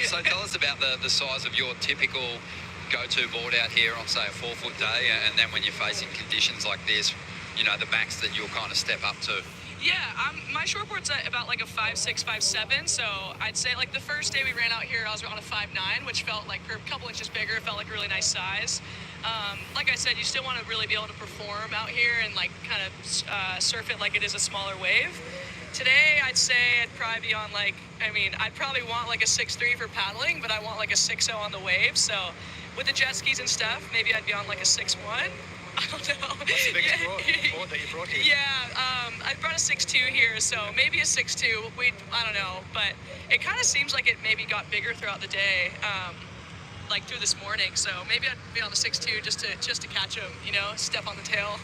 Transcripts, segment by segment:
So tell us about the size of your typical go-to board out here on, say, a 4-foot day, and then when you're facing conditions like this, you know, the max that you'll kind of step up to. Yeah, my shortboard's at about like a 5'6", 5'7", so I'd say like the first day we ran out here, I was on a 5'9", which felt like, for a couple inches bigger, it felt like a really nice size. Like I said, you still want to really be able to perform out here and like kind of surf it like it is a smaller wave. Today, I'd say I'd probably be on like, I mean, I'd probably want like a 6'3" for paddling, but I want like a 6'0" on the wave, so with the jet skis and stuff, maybe I'd be on like a 6'1". I don't know. What's the biggest board that you brought here? Yeah, I brought a 6'2" here, so maybe a 6'2". I don't know, but it kind of seems like it maybe got bigger throughout the day, like through this morning. So maybe I'd be on the 6'2" just to catch him, you know, step on the tail.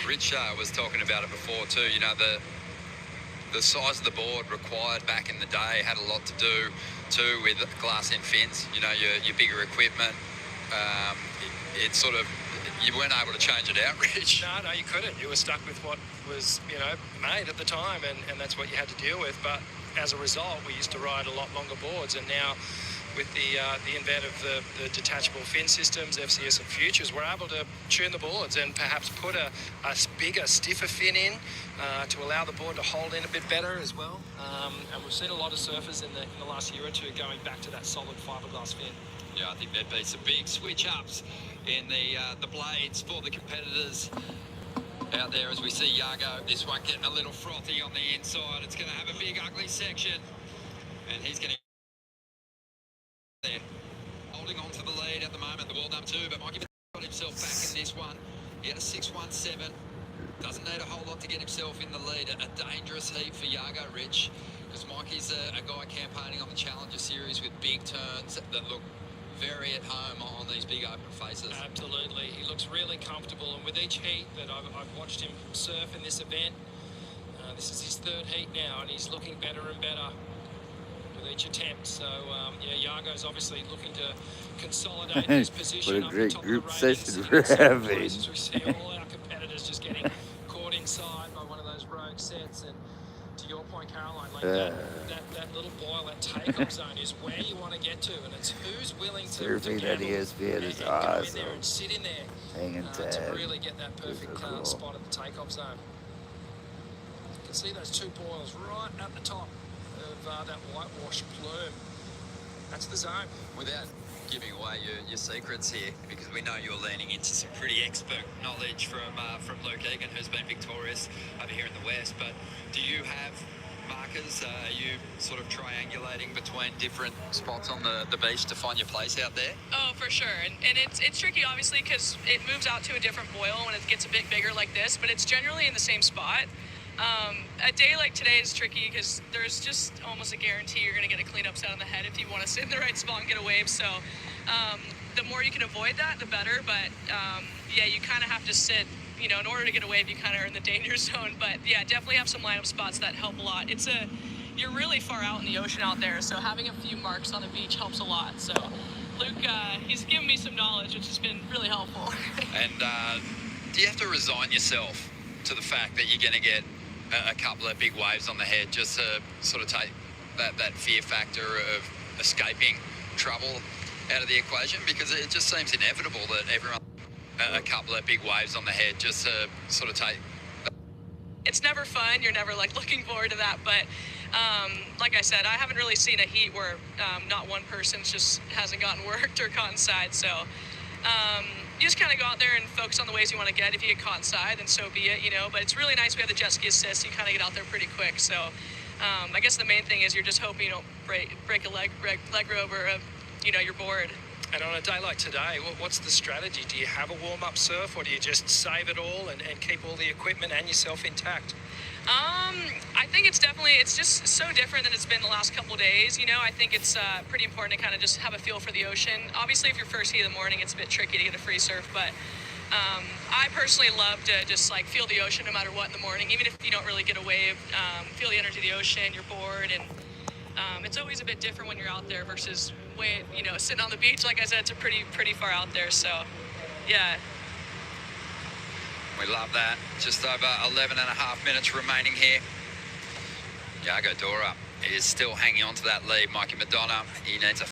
Rich was talking about it before too. You know, the size of the board required back in the day had a lot to do too with glass in fins. You know, your bigger equipment. It sort of, you weren't able to change it out, Rich. No, you couldn't. You were stuck with what was, you know, made at the time, and that's what you had to deal with. But as a result, we used to ride a lot longer boards, and now with the advent of the detachable fin systems, FCS and Futures, we're able to tune the boards and perhaps put a bigger, stiffer fin in to allow the board to hold in a bit better as well. And we've seen a lot of surfers in the last year or two going back to that solid fiberglass fin. Yeah, I think there'd be some big switch-ups in the blades for the competitors out there as we see Yago. This one getting a little frothy on the inside. It's going to have a big, ugly section. And he's getting there. Holding on to the lead at the moment, the world number 2, but Mikey got himself back in this one. He had a 6.17. Doesn't need a whole lot to get himself in the lead. A dangerous heat for Yago, Rich, because Mikey's a guy campaigning on the Challenger Series with big turns that look very at home on these big open faces. Absolutely. He looks really comfortable, and with each heat that I've watched him surf in this event, this is his 3rd heat now, and he's looking better and better with each attempt. So, yeah, Yago's obviously looking to consolidate his position. What a great group session we're having. We see all our competitors just getting caught inside by one of those rogue sets, and to your point, Caroline, like that little boil, that take-off zone is where you want to get to, and it's who's willing to surfing at ESPN is go awesome. in there and sit in there Hanging to really get that perfect spot at the take-off zone. You can see those 2 boils right at the top of that whitewash plume. That's the zone. Without giving away your secrets here, because we know you're leaning into some pretty expert knowledge from Luke Egan, who's been victorious over here in the West, but do you have markers? Are you sort of triangulating between different spots on the beach to find your place out there? Oh, for sure. And it's tricky, obviously, because it moves out to a different boil when it gets a bit bigger like this, but it's generally in the same spot. A day like today is tricky because there's just almost a guarantee you're going to get a cleanup set on the head if you want to sit in the right spot and get a wave. So the more you can avoid that, the better. But yeah, you kind of have to sit, you know, in order to get a wave, you kind of are in the danger zone. But yeah, definitely have some lineup spots that help a lot. You're really far out in the ocean out there, so having a few marks on the beach helps a lot. So Luke, he's given me some knowledge, which has been really helpful. And do you have to resign yourself to the fact that you're going to get a couple of big waves on the head just to sort of take that fear factor of escaping trouble out of the equation? Because it just seems inevitable that everyone a couple of big waves on the head just to sort of take. It's never fun. You're never like looking forward to that. But like I said, I haven't really seen a heat where not one person just hasn't gotten worked or caught inside. So you just kind of go out there and focus on the waves you want to get. If you get caught inside, then so be it, you know. But it's really nice we have the jet ski assist. You kind of get out there pretty quick. So I guess the main thing is you're just hoping you don't break a leg rope or your board. And on a day like today, what's the strategy? Do you have a warm-up surf, or do you just save it all and keep all the equipment and yourself intact? I think it's just so different than it's been the last couple of days. You know, I think it's pretty important to kind of just have a feel for the ocean. Obviously, if you're first heat of the morning, it's a bit tricky to get a free surf, but I personally love to just like feel the ocean no matter what in the morning, even if you don't really get a wave. Feel the energy of the ocean, your board, and it's always a bit different when you're out there versus sitting on the beach. Like I said, it's pretty far out there. So, yeah. We love that. Just over 11 and a half minutes remaining here. Yago Dora is still hanging on to that lead. Mikey Madonna, he needs a